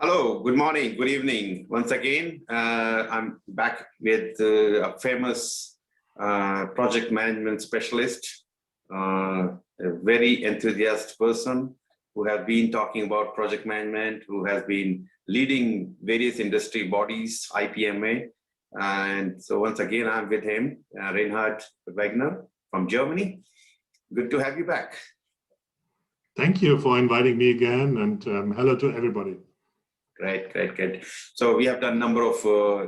Hello, good morning, good evening. Once again, I'm back with a famous project management specialist, a very enthusiastic person who has been talking about project management, who has been leading various industry bodies, IPMA. And so once again, I'm with him, Reinhard Wagner from Germany. Good to have you back. Thank you for inviting me again, and hello to everybody. Great. So we have done a number of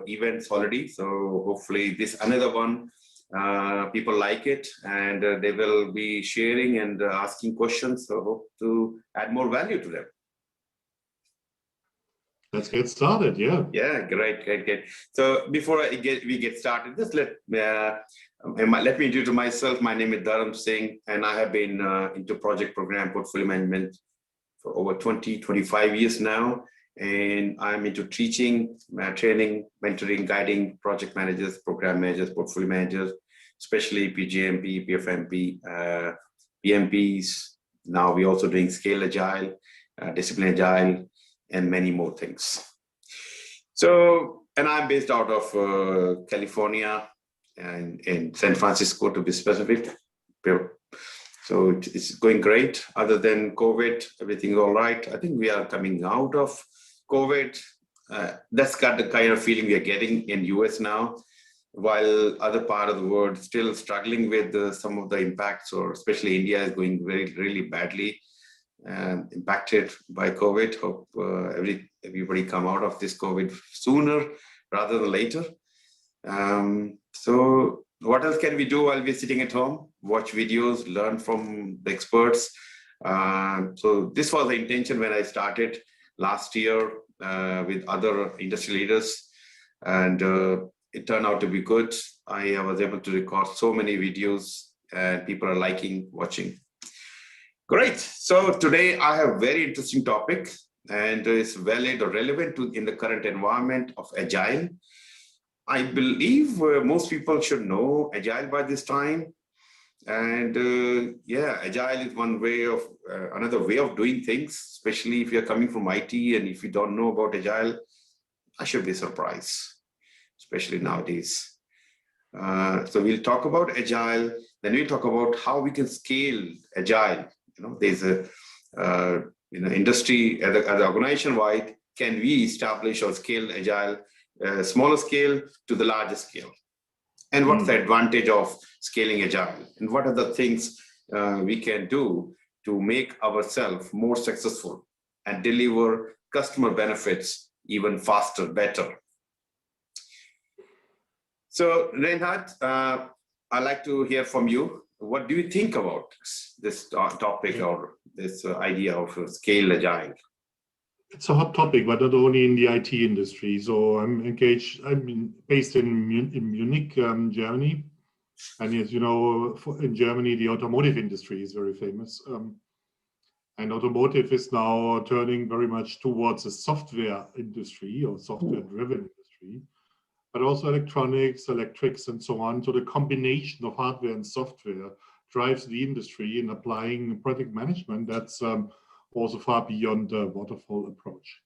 events already. So hopefully this another one, people like it, and they will be sharing and asking questions. So hope to add more value to them. Let's get started. Yeah, great. So before we get started, just let me introduce myself. My name is Dharam Singh, and I have been into project program portfolio management for over 25 years now. And I'm into teaching, training, mentoring, guiding project managers, program managers, portfolio managers, especially PgMP, PfMP, PMPs. Now we're also doing scale agile, discipline agile, and many more things. So, and I'm based out of California and in San Francisco, to be specific. So it's going great. Other than COVID, everything's all right. I think we are coming out of COVID. That's got the kind of feeling we are getting in US now, while other part of the world still struggling with some of the impacts, or especially India is going really badly impacted by COVID. Hope everybody come out of this COVID sooner rather than later. So what else can we do while we're sitting at home? Watch videos, learn from the experts. So this was the intention when I started last year with other industry leaders, and it turned out to be good. I was able to record so many videos, and people are liking watching. Great. So today I have a very interesting topic, and it's valid or relevant in the current environment of Agile. I believe most people should know Agile by this time. And yeah, Agile is one way of, another way of doing things, especially if you're coming from IT and if you don't know about Agile, I should be surprised, especially nowadays. So we'll talk about Agile, then we'll talk about how we can scale Agile. There's a industry as an organization-wide, can we establish or scale Agile smaller scale to the larger scale? And what's the advantage of scaling Agile? And what are the things we can do to make ourselves more successful and deliver customer benefits even faster, better? So Reinhard, I'd like to hear from you. What do you think about this topic or this idea of scale Agile? It's a hot topic, but not only in the IT industry. So I'm based in Munich, Germany. And as you know, in Germany, the automotive industry is very famous. And automotive is now turning very much towards a software industry or software-driven industry, but also electronics, electrics, and so on. So the combination of hardware and software drives the industry in applying project management. That's also far beyond the waterfall approach.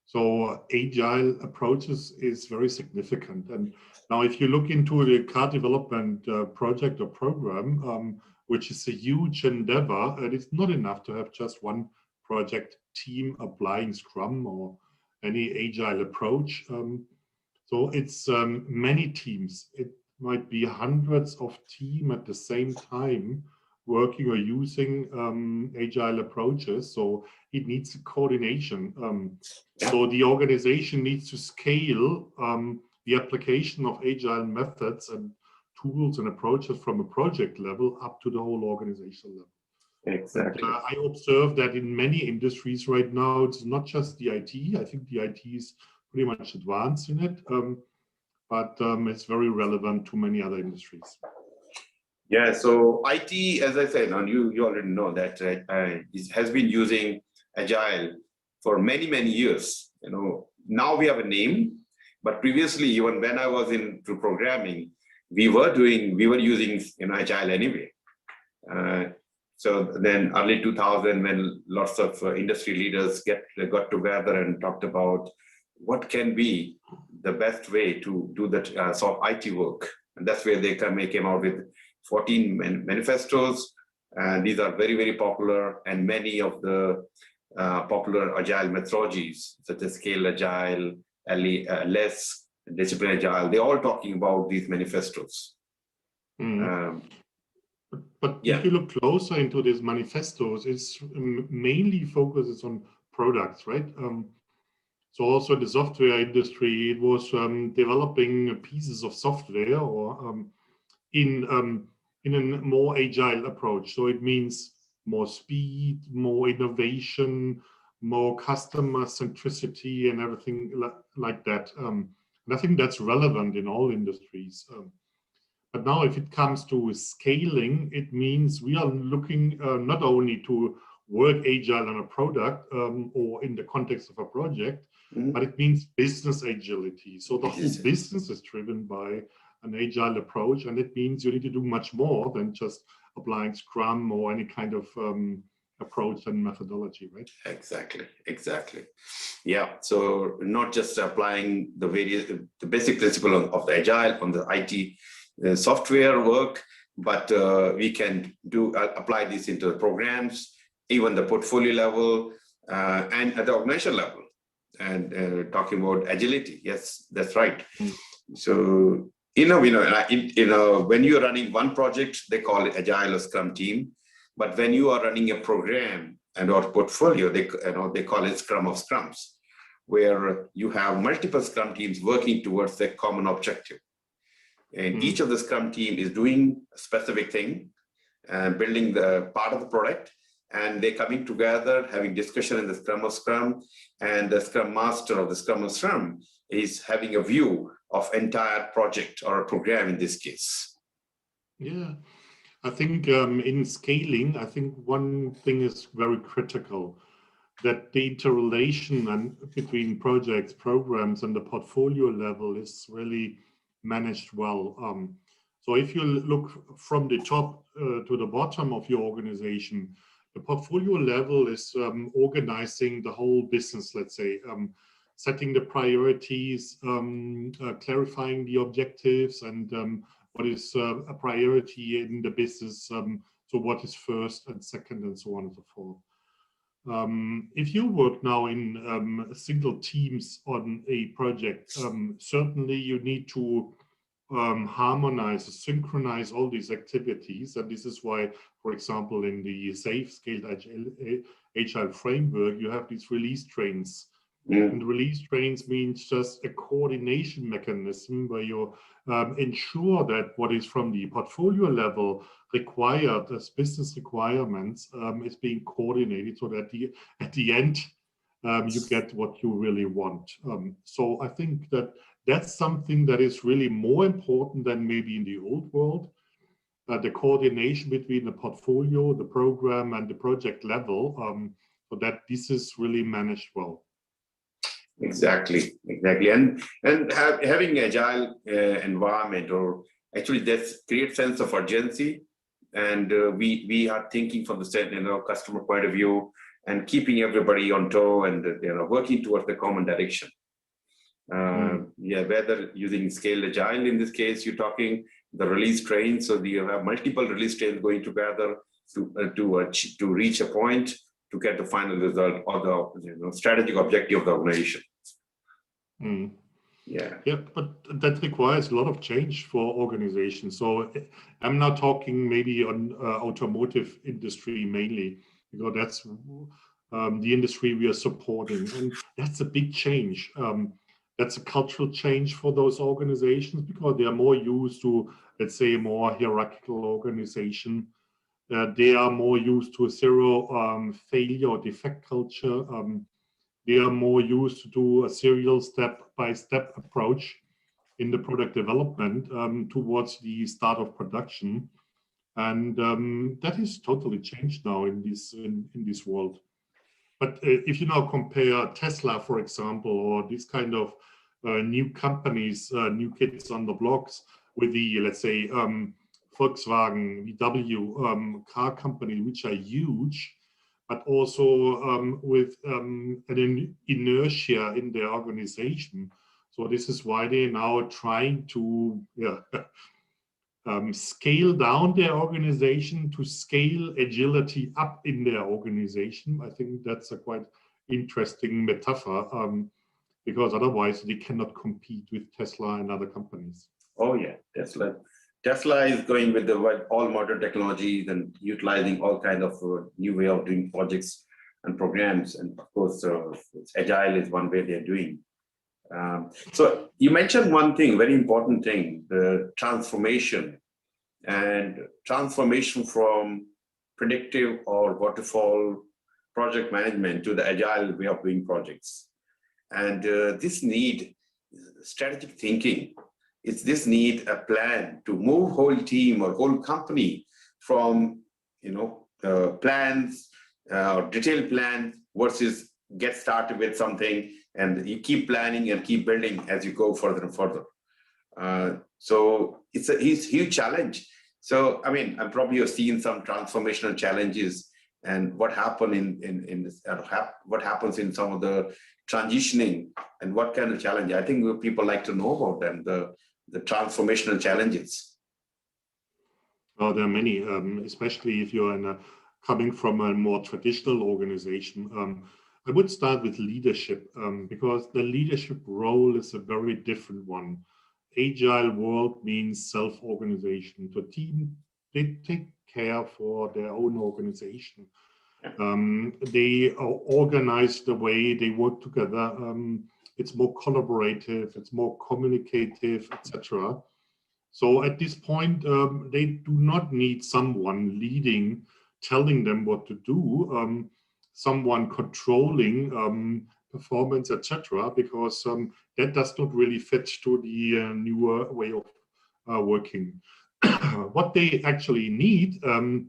So agile approaches is very significant. And now if you look into the car development project or program, which is a huge endeavor, and it's not enough to have just one project team applying Scrum or any agile approach. So it's many teams. It might be hundreds of teams at the same time working or using agile approaches. So it needs a coordination. So the organization needs to scale the application of agile methods and tools and approaches from a project level up to the whole organization level. Exactly. And, I observe that in many industries right now, it's not just the IT. I think the IT is pretty much advanced in it, but it's very relevant to many other industries. Yeah, so IT, as I said, and you already know that it has been using Agile for many years. Now we have a name, but previously, even when I was into programming, we were using Agile anyway. So then early 2000, when lots of industry leaders got together and talked about what can be the best way to do that sort of IT work. And that's where they came out with 14 manifestos. And these are very, very popular, and many of the popular agile methodologies, such as Scale Agile, LESS, Discipline Agile, they're all talking about these manifestos. But if you look closer into these manifestos, it's mainly focuses on products, right? So also in the software industry, it was developing pieces of software or in a more agile approach. So it means more speed, more innovation, more customer centricity and everything like that. And I think that's relevant in all industries. But now if it comes to scaling, it means we are looking not only to work agile on a product or in the context of a project, but it means business agility. So the whole business is driven by an agile approach, and it means you need to do much more than just applying Scrum or any kind of approach and methodology, right? Exactly. Yeah, so not just applying the basic principle of the agile on the IT software work, but we can apply this into the programs, even the portfolio level, and at the organization level. And talking about agility, yes, that's right. So when you're running one project, they call it Agile or Scrum team. But when you are running a program and or portfolio, they call it Scrum of Scrums, where you have multiple Scrum teams working towards a common objective. And each of the Scrum team is doing a specific thing, building the part of the product, and they're coming together, having discussion in the Scrum of Scrum, and the Scrum Master of the Scrum of Scrum is having a view of entire project or a program in this case. Yeah, I think in scaling, I think one thing is very critical, that the interrelation between projects, programs, and the portfolio level is really managed well. So if you look from the top to the bottom of your organization, the portfolio level is organizing the whole business, let's say, setting the priorities, clarifying the objectives, and what is a priority in the business. So what is first and second, and so on and so forth. If you work now in single teams on a project, certainly you need to harmonize, synchronize all these activities. And this is why, for example, in the safe scaled agile framework, you have these release trains. And release trains means just a coordination mechanism where you ensure that what is from the portfolio level required as business requirements is being coordinated, so that at the end you get what you really want. So I think that's something that is really more important than maybe in the old world. The coordination between the portfolio, the program, and the project level, so that this is really managed well. Exactly. And having agile environment, or actually that creates sense of urgency, and we are thinking from the customer point of view, and keeping everybody on toe, and working towards the common direction. Whether using scaled agile, in this case, you're talking the release train, so you have multiple release trains going together to reach a point to get the final result or the strategic objective of the organization. Yeah, but that requires a lot of change for organizations. So I'm not talking maybe on automotive industry mainly, because that's the industry we are supporting, and that's a big change. That's a cultural change for those organizations, because they are more used to, let's say, a more hierarchical organization. They are more used to a zero failure or defect culture. They are more used to do a serial step-by-step approach in the product development towards the start of production. And that is totally changed now in this world. But if you now compare Tesla, for example, or this kind of new companies, new kids on the blocks with the, let's say, Volkswagen, VW, car companies, which are huge, but also with an inertia in their organization. So this is why they're now trying to scale down their organization to scale agility up in their organization. I think that's a quite interesting metaphor, because otherwise they cannot compete with Tesla and other companies. Oh yeah, Tesla is going with all modern technologies and utilizing all kinds of new way of doing projects and programs. And of course, Agile is one way they're doing. So you mentioned one thing, very important thing, the transformation from predictive or waterfall project management to the Agile way of doing projects. And this need strategic thinking. It's this need a plan to move whole team or whole company from plans or detailed plans versus get started with something and you keep planning and keep building as you go further and further. So it's a huge challenge. So I mean, I'm probably have seen some transformational challenges and what happened what happens in some of the transitioning and what kind of challenge. I think people like to know about them, the transformational challenges. Well, there are many, especially if you're coming from a more traditional organization. I would start with leadership, because the leadership role is a very different one. Agile world means self-organization. The team, they take care for their own organization. They are organized the way they work together. It's more collaborative, it's more communicative, etc. So at this point, they do not need someone leading, telling them what to do, someone controlling performance, etc., because that does not really fit to the newer way of working. What they actually need in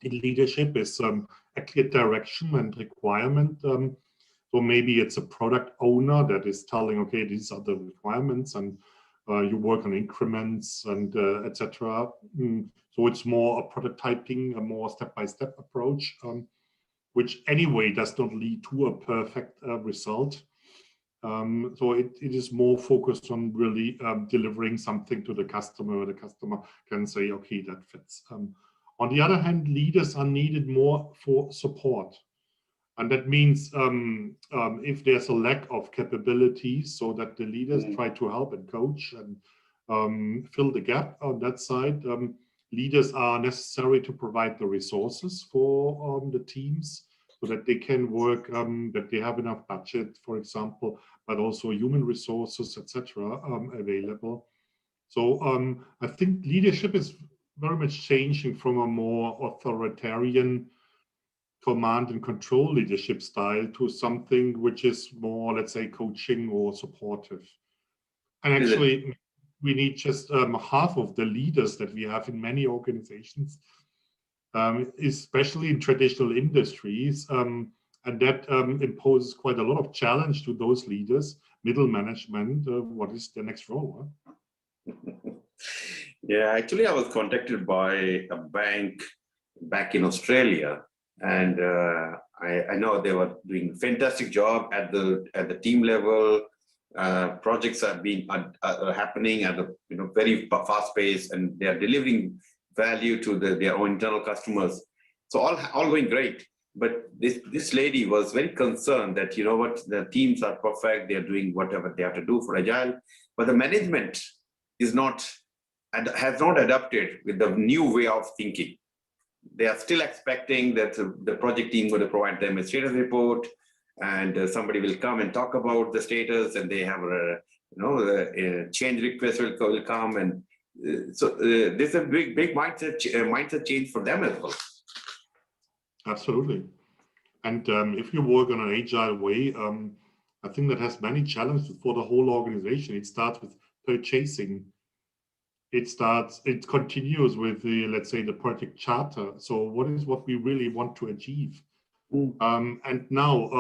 leadership is a clear direction and requirement. So maybe it's a product owner that is telling, okay, these are the requirements, and you work on increments and etc. So it's more a prototyping, a more step-by-step approach, which anyway does not lead to a perfect result. So it is more focused on really delivering something to the customer. The customer can say, okay, that fits. On the other hand, leaders are needed more for support. And that means if there's a lack of capabilities, so that the leaders try to help and coach and fill the gap on that side. Leaders are necessary to provide the resources for the teams so that they can work, that they have enough budget, for example, but also human resources, etc., available. So I think leadership is very much changing from a more authoritarian command and control leadership style to something which is more, let's say, coaching or supportive. And actually, we need just half of the leaders that we have in many organizations, especially in traditional industries. And that imposes quite a lot of challenge to those leaders, middle management. What is the next role? Yeah, actually, I was contacted by a bank back in Australia. And I know they were doing a fantastic job at the team level. Projects have been happening at a very fast pace, and they are delivering value to their own internal customers. So all going great. But this lady was very concerned that the teams are perfect, they are doing whatever they have to do for Agile, but the management has not adapted with the new way of thinking. They are still expecting that the project team will provide them a status report, and somebody will come and talk about the status, and they have a change request will come, and so this is a big mindset change for them as well. Absolutely. And if you work on an agile way, I think that has many challenges for the whole organization. It starts with purchasing. It continues with the, let's say, the project charter. So what is what we really want to achieve? And now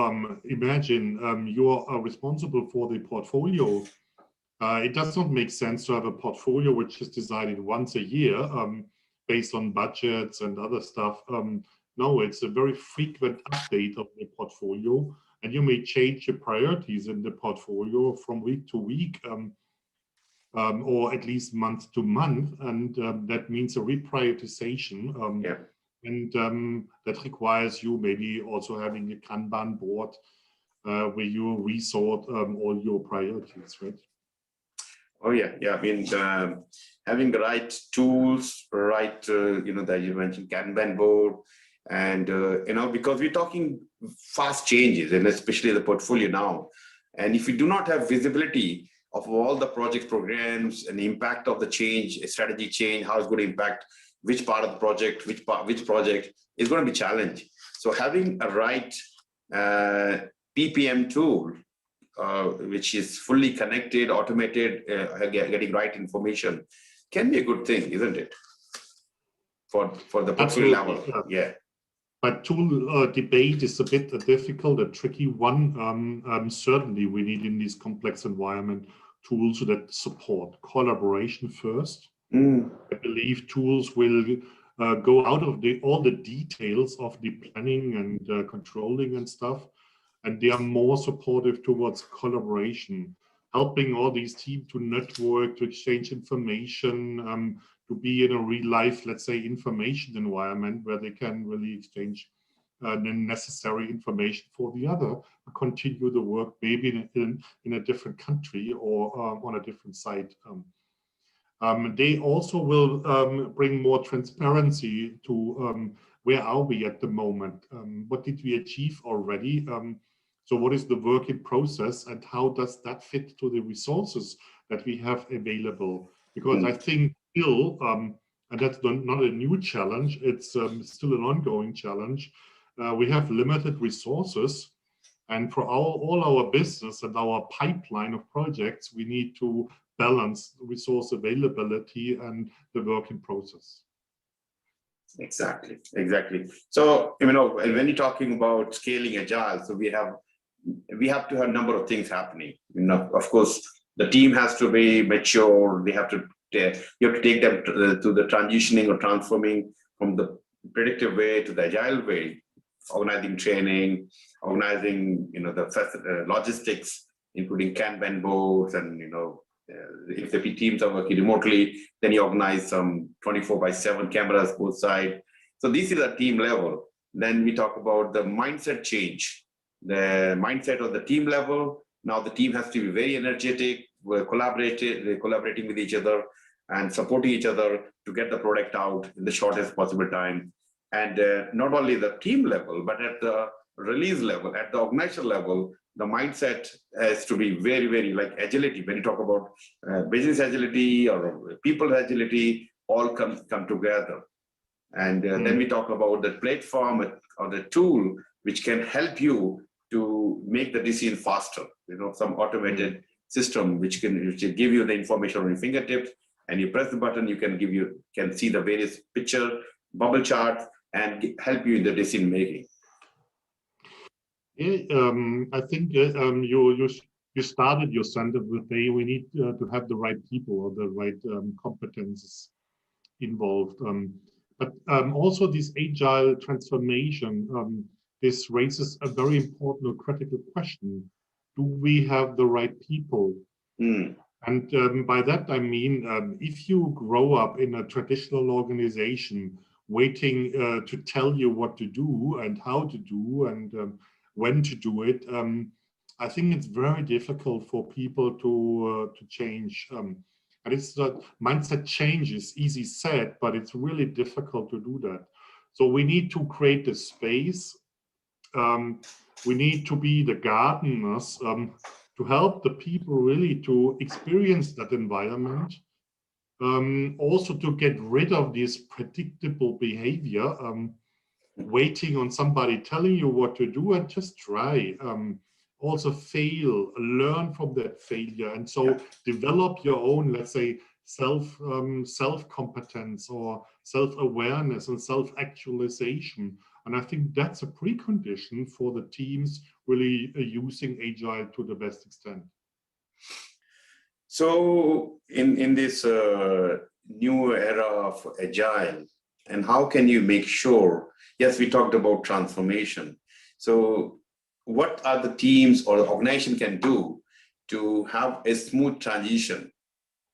imagine you are responsible for the portfolio. It does not make sense to have a portfolio which is decided once a year. based on budgets and other stuff. No, it's a very frequent update of the portfolio, and you may change your priorities in the portfolio from week to week, or at least month to month, and that means a reprioritization. And that requires you maybe also having a Kanban board where you resort all your priorities, right? Oh yeah. I mean, having the right tools, right, that you mentioned Kanban board, and because we're talking fast changes, and especially the portfolio now. And if you do not have visibility of all the project programs and the impact of the change, strategy change, how it's going to impact which part of the project, which project is going to be challenged. So having a right PPM tool, which is fully connected, automated, getting right information, can be a good thing, isn't it? For the portfolio level, yeah. But tool debate is a bit difficult, a tricky one. Certainly, we need in this complex environment tools that support collaboration first. I believe tools will go out of all the details of the planning and controlling and stuff, and they are more supportive towards collaboration, helping all these teams to network, to exchange information, to be in a real life, let's say, information environment where they can really exchange the necessary information for the other, continue the work maybe in a different country or on a different site. They also will bring more transparency to where are we at the moment? What did we achieve already? So what is the work in process, and how does that fit to the resources that we have available? Because I think still, and that's not a new challenge, it's still an ongoing challenge. We have limited resources, and for all our business and our pipeline of projects, we need to balance resource availability and the work in process. Exactly. So, when you're talking about scaling agile, so we have to have a number of things happening. Of course, the team has to be mature. You have to take them to the transitioning or transforming from the predictive way to the agile way, organizing training, organizing the logistics, including Kanban boards, and if the teams are working remotely, then you organize some 24/7 cameras both sides. So this is a team level. Then we talk about the mindset change, the mindset of the team level. Now the team has to be very energetic, collaborating with each other and supporting each other to get the product out in the shortest possible time. And not only the team level, but at the release level, at the organizational level, the mindset has to be very, very like agility. When you talk about business agility or people agility, all come together. And then we talk about the platform or the tool which can help you to make the decision faster. Some automated system which give you the information on your fingertips, and you press the button, you can see the various picture, bubble charts, and help you in the decision making. Yeah, I think you started your sentence with we need to have the right people or the right competences involved. But also this agile transformation, this raises a very important or critical question. Do we have the right people? And by that, I mean, if you grow up in a traditional organization, waiting to tell you what to do and how to do and when to do it, I think it's very difficult for people to change. And it's that mindset change is easy said, but it's really difficult to do that. So we need to create the space. We need to be the gardeners to help the people really to experience that environment. Also to get rid of this predictable behavior, waiting on somebody telling you what to do, and just try. Also fail, learn from that failure, and so develop your own, let's say, self-competence or self-awareness and self-actualization. And I think that's a precondition for the teams really using Agile to the best extent. So in this new era of Agile, and how can you make sure, yes, we talked about transformation. So what are the teams or the organization can do to have a smooth transition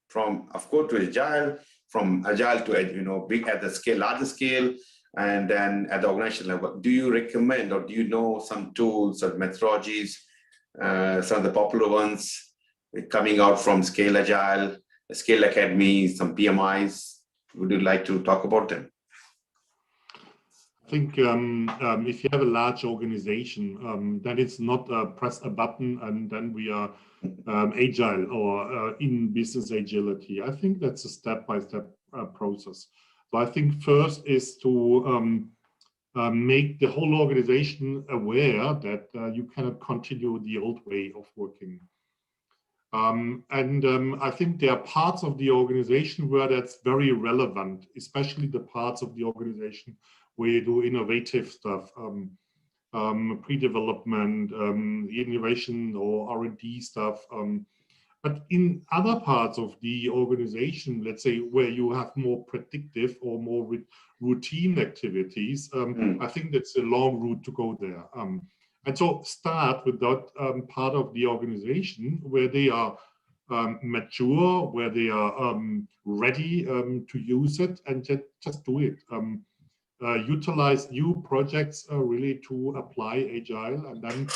from, of course, to agile, from agile to, big at the scale, larger scale, and then at the organization level? Do you recommend, or do you know some tools or methodologies, some of the popular ones coming out from Scale Agile, Scale Academy, some PMIs? Would you like to talk about them? I think if you have a large organization, then it's not press a button and then we are agile or in business agility. I think that's a step-by-step process. So I think first is to make the whole organization aware that you cannot continue the old way of working. I think there are parts of the organization where that's very relevant, especially the parts of the organization where you do innovative stuff, pre-development, innovation or R&D stuff. But in other parts of the organization, let's say where you have more predictive or more routine activities, I think that's a long route to go there. And so start with that part of the organization where they are mature, where they are ready to use it, and just do it. Utilize new projects really to apply Agile, and then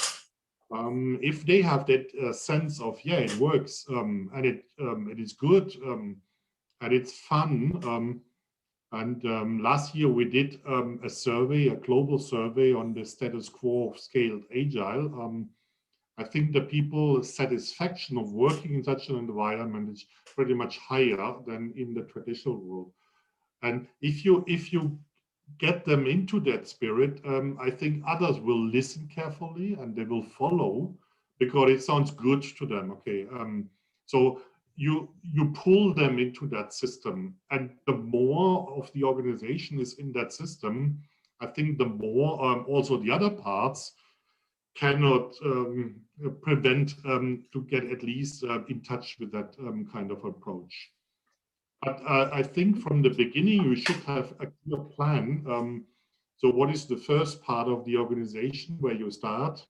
if they have that sense of, yeah, it works, and it is good, and it's fun. Last year we did a survey, a global survey on the status quo of scaled Agile. I think the people's satisfaction of working in such an environment is pretty much higher than in the traditional world. And if you get them into that spirit, I think others will listen carefully and they will follow because it sounds good to them. Okay, so you pull them into that system, and the more of the organization is in that system, I think the more also the other parts cannot prevent to get at least in touch with that kind of approach. But I think from the beginning, you should have a clear plan. So what is the first part of the organization where you start,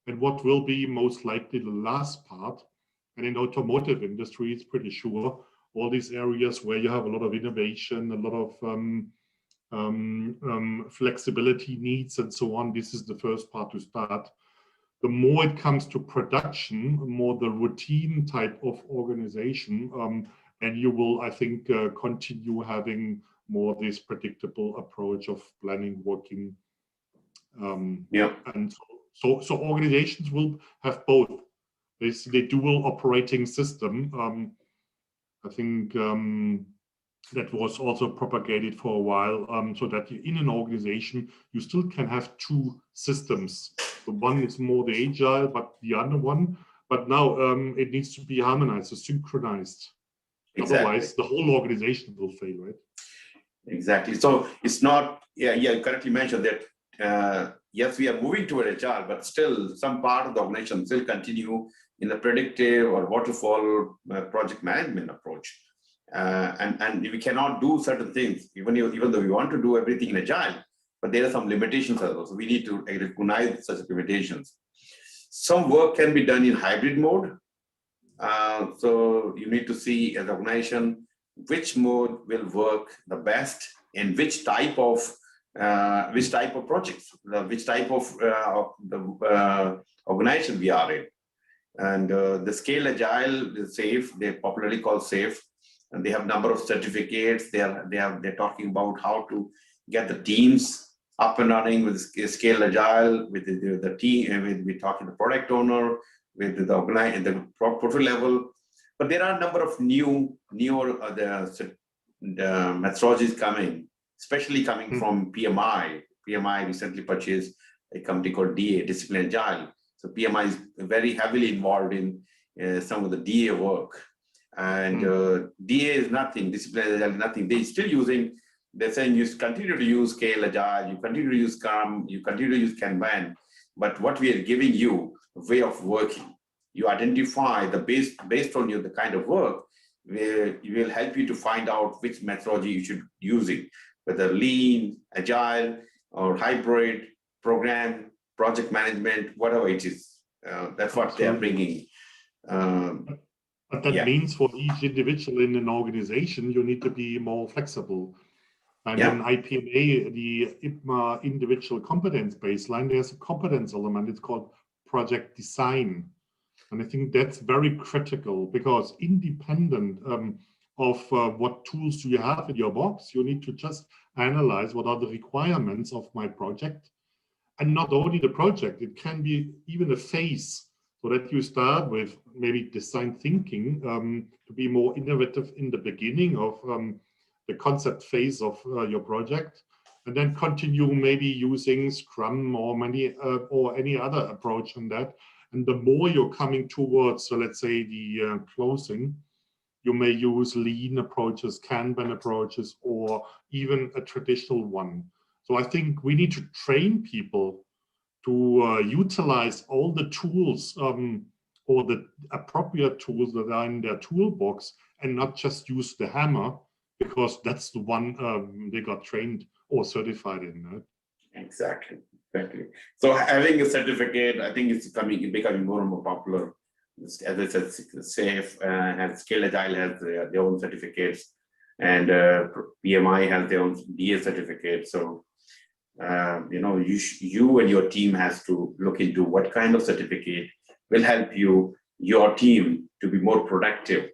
and what will be most likely the last part? And in automotive industry, it's pretty sure all these areas where you have a lot of innovation, a lot of flexibility needs and so on, this is the first part to start. The more it comes to production, more the routine type of organization, and you will, I think, continue having more this predictable approach of planning, working. Yeah. And so organizations will have both. It's the dual operating system. I think that was also propagated for a while, so that in an organization, you still can have two systems. The one is more the agile, but the other one, but now it needs to be harmonized, synchronized. Exactly. Otherwise, the whole organization will fail, right? Exactly. So it's not, you correctly mentioned that, yes, we are moving toward agile, but still some part of the organization still continue in the predictive or waterfall project management approach. And we cannot do certain things, even though we want to do everything in agile, but there are some limitations as well. So we need to recognize such limitations. Some work can be done in hybrid mode. So you need to see as an organization which mode will work the best in which type of projects, which type of organization we are in. And the Scale Agile is safe. They popularly call safe, and they have number of certificates. They're talking about how to get the teams up and running with Scale Agile, with the team, we talk to the product owner, with the organization, the portfolio level. But there are a number of newer methodologies coming, especially coming from PMI. PMI recently purchased a company called DA, Discipline Agile. So PMI is very heavily involved in some of the DA work. And DA is nothing, Discipline Agile is nothing. They're still using, they're saying you continue to use Scale Agile, you continue to use Scrum, you continue to use Kanban. But what we are giving you, a way of working. You identify the based on the kind of work, where it will help you to find out which methodology you should use it. whether lean, agile, or hybrid, program, project management, whatever it is. That's what they are bringing. But that means for each individual in an organization, you need to be more flexible. And in IPMA, the IPMA individual competence baseline, there's a competence element. It's called project design. And I think that's very critical, because independent of what tools do you have in your box, you need to just analyze what are the requirements of my project. And not only the project, it can be even a phase, so that you start with maybe design thinking to be more innovative in the beginning of the concept phase of your project, and then continue maybe using Scrum or any other approach on that. And the more you're coming towards, so let's say the closing, you may use lean approaches, Kanban approaches, or even a traditional one. So I think we need to train people to utilize all the tools or the appropriate tools that are in their toolbox, and not just use the hammer, because that's the one they got trained or certified in. Right? Exactly. So having a certificate, I think it's becoming more and more popular. As I said, SAFE and scaledagile has their own certificates, and PMI has their own DA certificate. So you and your team has to look into what kind of certificate will help your team to be more productive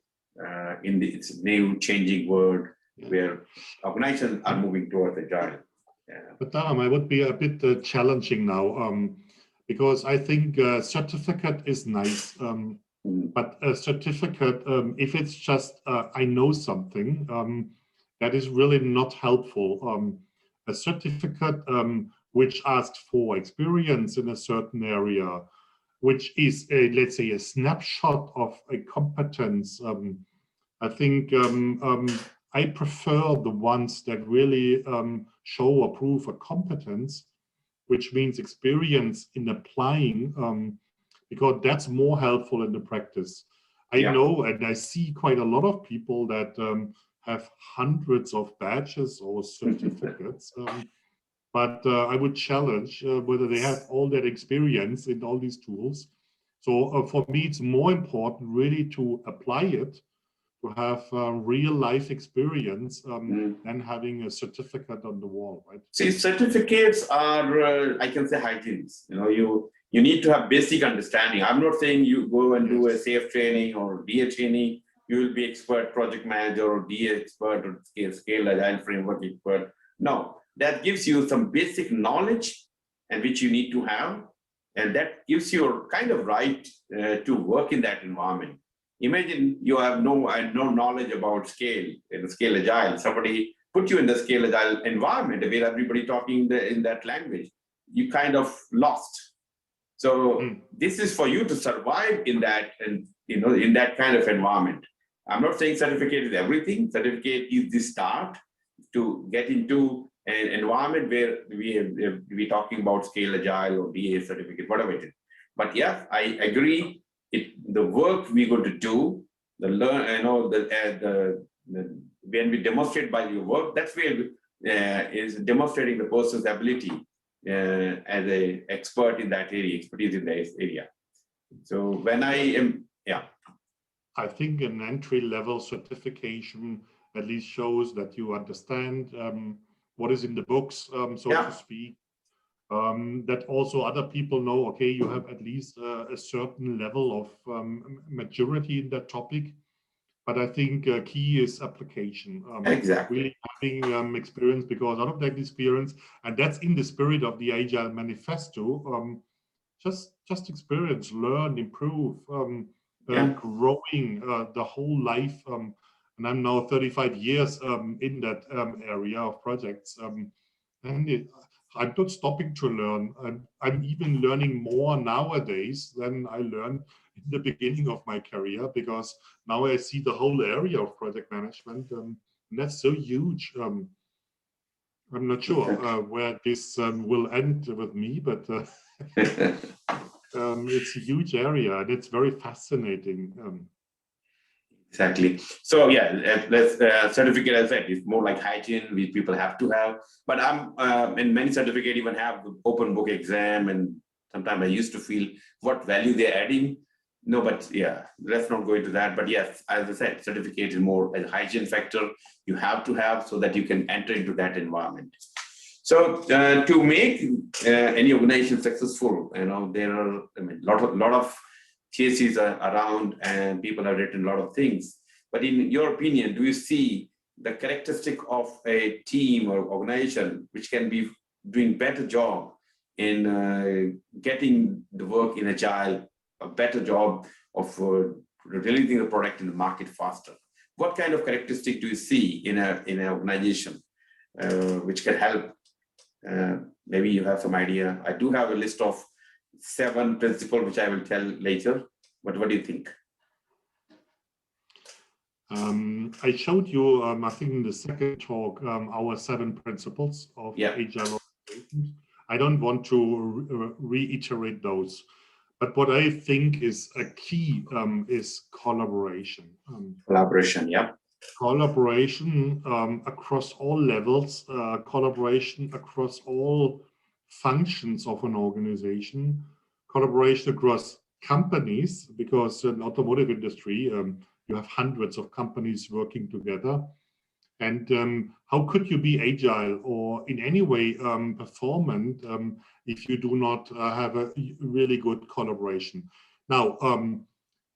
in this new changing world where organizations are moving towards agile. But Dharam, I would be a bit challenging now, because I think a certificate is nice, but a certificate, if it's just I know something, that is really not helpful. A certificate which asks for experience in a certain area, which is, let's say, a snapshot of a competence. I think I prefer the ones that really show or prove a competence, which means experience in applying, because that's more helpful in the practice. I know, and I see quite a lot of people that have hundreds of badges or certificates, but I would challenge whether they have all that experience in all these tools. So for me, it's more important really to apply it, to have real life experience than having a certificate on the wall, right? See, certificates are, I can say, hygienes. You need to have basic understanding. I'm not saying you go and do a SAFE training or DA training, you will be expert project manager or DA expert or scale agile framework expert. No, that gives you some basic knowledge, and which you need to have, and that gives you a kind of right to work in that environment. Imagine you have no knowledge about scale in scale agile. Somebody put you in the scale agile environment where everybody talking in that language. You kind of lost. So this is for you to survive in that, and in that kind of environment. I'm not saying certificate is everything. Certificate is the start to get into an environment where we're talking about scale agile or DA certificate, whatever it is. But yeah, I agree. The work we're going to do, when we demonstrate by your work, that's where is demonstrating the person's ability as an expert in that area, expertise in that area. So when I am, I think an entry-level certification at least shows that you understand what is in the books, so to speak. That also other people know, okay, you have at least a certain level of maturity in that topic. But I think key is application. Exactly. Really having experience, because out of that experience, and that's in the spirit of the Agile Manifesto, just experience, learn, improve, growing the whole life. And I'm now 35 years in that area of projects. And I'm not stopping to learn. I'm even learning more nowadays than I learned in the beginning of my career, because now I see the whole area of project management, and that's so huge. I'm not sure where this will end with me, but it's a huge area and it's very fascinating. Exactly. So yeah, let's certificate, as I said, it's more like hygiene, which people have to have. But I'm in many certificate even have the open book exam, and sometimes I used to feel what value they're adding. No, but yeah, let's not go into that. But yes, as I said, certificate is more a hygiene factor you have to have so that you can enter into that environment. So to make any organization successful, there are lot of cases are around, and people have written a lot of things. But in your opinion, do you see the characteristic of a team or organization which can be doing better job in getting the work in Agile, a better job of releasing the product in the market faster? What kind of characteristic do you see in an organization which can help? Maybe you have some idea. I do have a list of 7 principles, which I will tell later. But what do you think? I showed you, I think in the second talk, our 7 principles of Agile organizations. I don't want to reiterate those. But what I think is a key is collaboration. Collaboration, yeah. Collaboration across all levels, collaboration across all functions of an organization, collaboration across companies, because in the automotive industry, you have hundreds of companies working together. And how could you be agile or in any way performant if you do not have a really good collaboration? Now,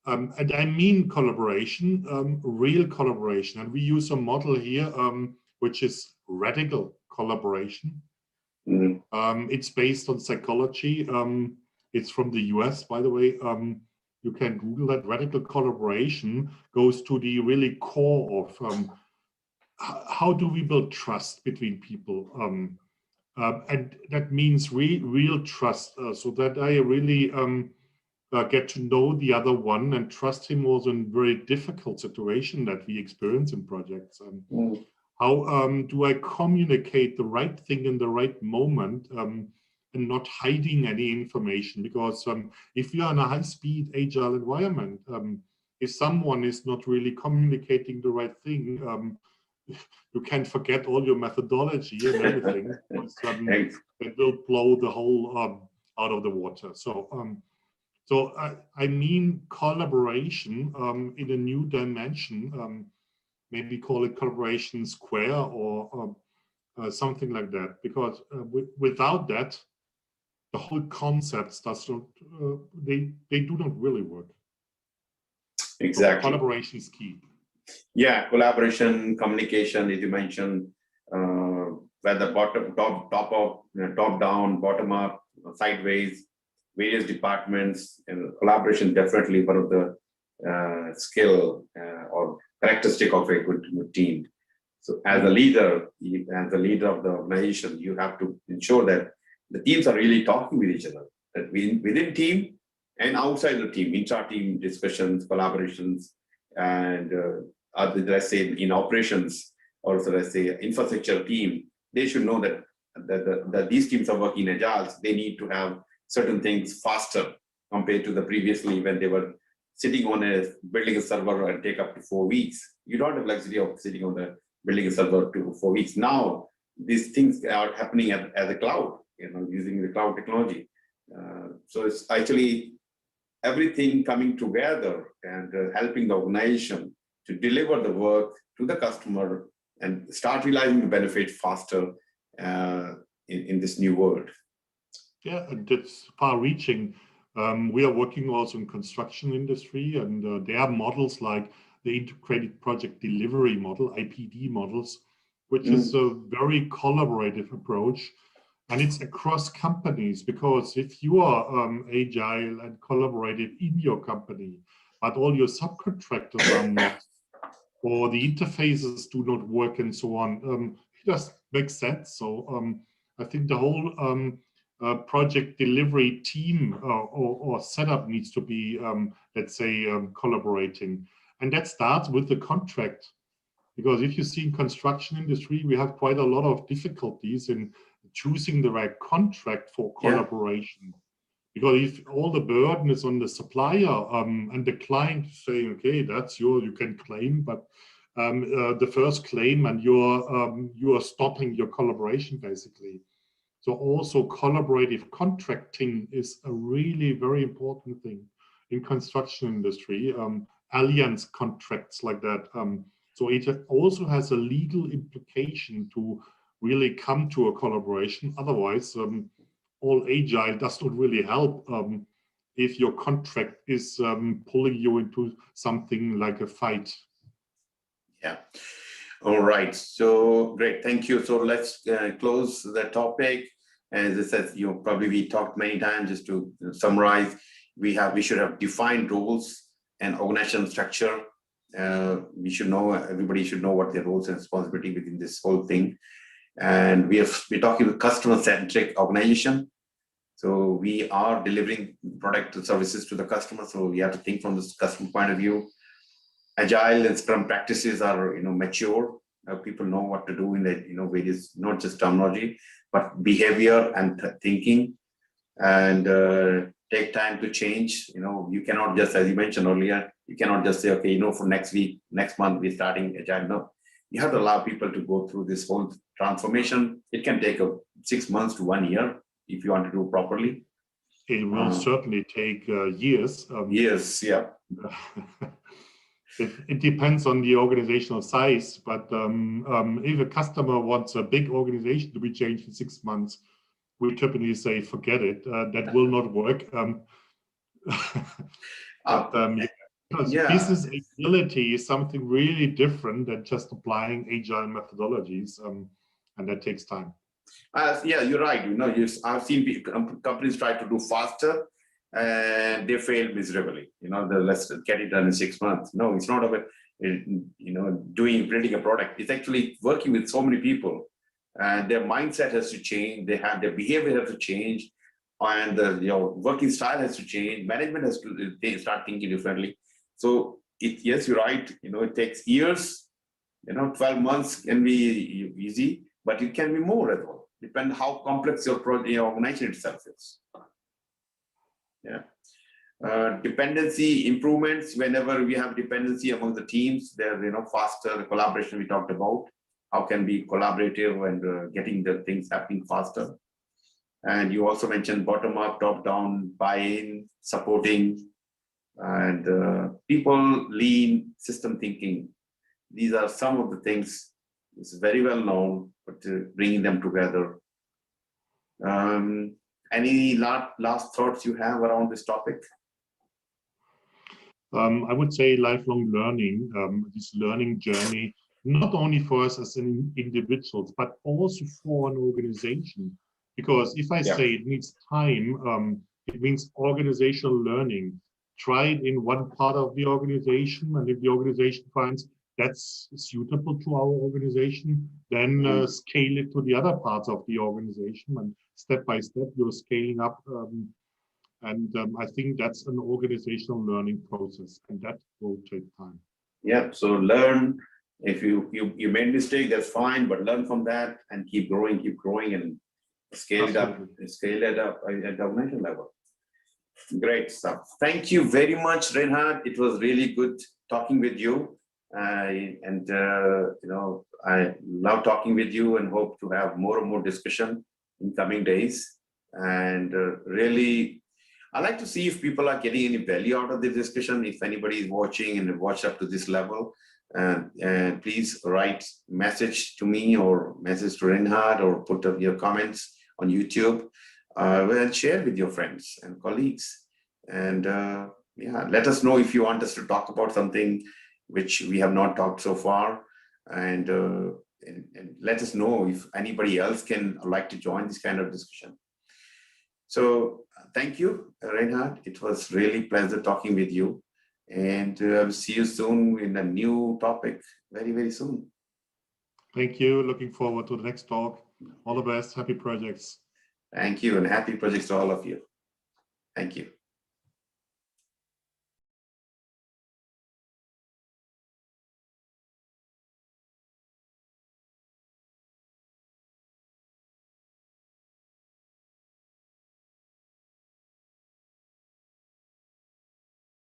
and I mean collaboration, real collaboration. And we use a model here, which is radical collaboration. It's based on psychology. It's from the US, by the way. You can Google that. Radical collaboration goes to the really core of how do we build trust between people. And that means real trust, so that I really get to know the other one and trust him also in very difficult situation that we experience in projects. How do I communicate the right thing in the right moment and not hiding any information? Because if you are in a high-speed agile environment, if someone is not really communicating the right thing, you can forget all your methodology and everything. It will blow the whole out of the water. So I mean collaboration in a new dimension. Maybe call it collaboration square or something like that. Because without that, the whole concepts does not. They do not really work. Exactly. So collaboration is key. Yeah, collaboration, communication, as you mentioned, whether top down, bottom up, sideways, various departments, and collaboration definitely one of the skill or characteristic of a good team. So as a leader of the organization, you have to ensure that the teams are really talking with each other, that within team and outside the team, intra-team discussions, collaborations, and let's say in operations, or so let's say infrastructure team, they should know that these teams are working in Agile. They need to have certain things faster compared to the previously when they were sitting on building a server and take up to 4 weeks. You don't have luxury of sitting on building a server to 4 weeks. Now these things are happening as a cloud, using the cloud technology. So it's actually everything coming together and helping the organization to deliver the work to the customer and start realizing the benefit faster in this new world. Yeah, and that's far-reaching. We are working also in construction industry, and there are models like the Integrated Project Delivery model, IPD models, which is a very collaborative approach. And it's across companies, because if you are agile and collaborative in your company, but all your subcontractors are not, or the interfaces do not work and so on, it just makes sense. So I think the whole project delivery team or setup needs to be, let's say, collaborating. And that starts with the contract. Because if you see in construction industry, we have quite a lot of difficulties in choosing the right contract for collaboration. Because if all the burden is on the supplier and the client saying, okay, that's you can claim, but the first claim and you are stopping your collaboration basically. So also collaborative contracting is a really very important thing in construction industry. Alliance contracts like that. So it also has a legal implication to really come to a collaboration. Otherwise, all Agile does not really help if your contract is pulling you into something like a fight. Yeah. All right. So great. Thank you. So let's close the topic. As I said, we talked many times. Just to summarize, we should have defined roles and organizational structure. We should know, everybody should know what their roles and responsibility within this whole thing. And we're talking with customer-centric organization. So we are delivering product and services to the customer. So we have to think from this customer point of view. Agile and Scrum practices are mature. People know what to do in the various, not just terminology, but behavior and thinking, and take time to change. You cannot just, as you mentioned earlier, you cannot just say, okay, for next week, next month we're starting Agile. No, you have to allow people to go through this whole transformation. It can take 6 months to 1 year if you want to do it properly. It will certainly take years. Years, yeah. It depends on the organizational size, but if a customer wants a big organization to be changed in 6 months, we typically say, forget it, that will not work. Because business agility is something really different than just applying agile methodologies, and that takes time. Yeah, you're right. I've seen companies try to do faster, and they fail miserably. Let's get it done in 6 months. No, it's not about building a product. It's actually working with so many people, and their mindset has to change. Their behavior has to change, and working style has to change. Management has to start thinking differently. So yes, you're right. It takes years. 12 months can be easy, but it can be more as well. Depend how complex your organization itself is. Yeah. Dependency improvements. Whenever we have dependency among the teams, they're faster. Collaboration we talked about. How can we collaborative and getting the things happening faster? And you also mentioned bottom up, top down, buy-in, supporting, and people, lean, system thinking. These are some of the things. It's very well known, but bringing them together. Any last thoughts you have around this topic? I would say lifelong learning, this learning journey, not only for us as individuals, but also for an organization. Because if I say it needs time, it means organizational learning. Try it in one part of the organization, and if the organization finds that's suitable to our organization, then scale it to the other parts of the organization, and step by step you're scaling up. I think that's an organizational learning process, and that will take time. Yeah, so learn. If you made a mistake, that's fine, but learn from that and keep growing, and scale it up at the organization level. Great stuff. Thank you very much, Reinhard. It was really good talking with you. I love talking with you and hope to have more and more discussion in coming days. And really, I like to see if people are getting any value out of the discussion. If anybody is watching and watched up to this level, please write message to me or message to Reinhard, or put up your comments on YouTube, and share with your friends and colleagues. And let us know if you want us to talk about something which we have not talked so far, and let us know if anybody else can like to join this kind of discussion. So thank you, Reinhard. It was really a pleasure talking with you, and I'll see you soon in a new topic very, very soon. Thank you. Looking forward to the next talk. All the best. Happy projects. Thank you, and happy projects to all of you. Thank you.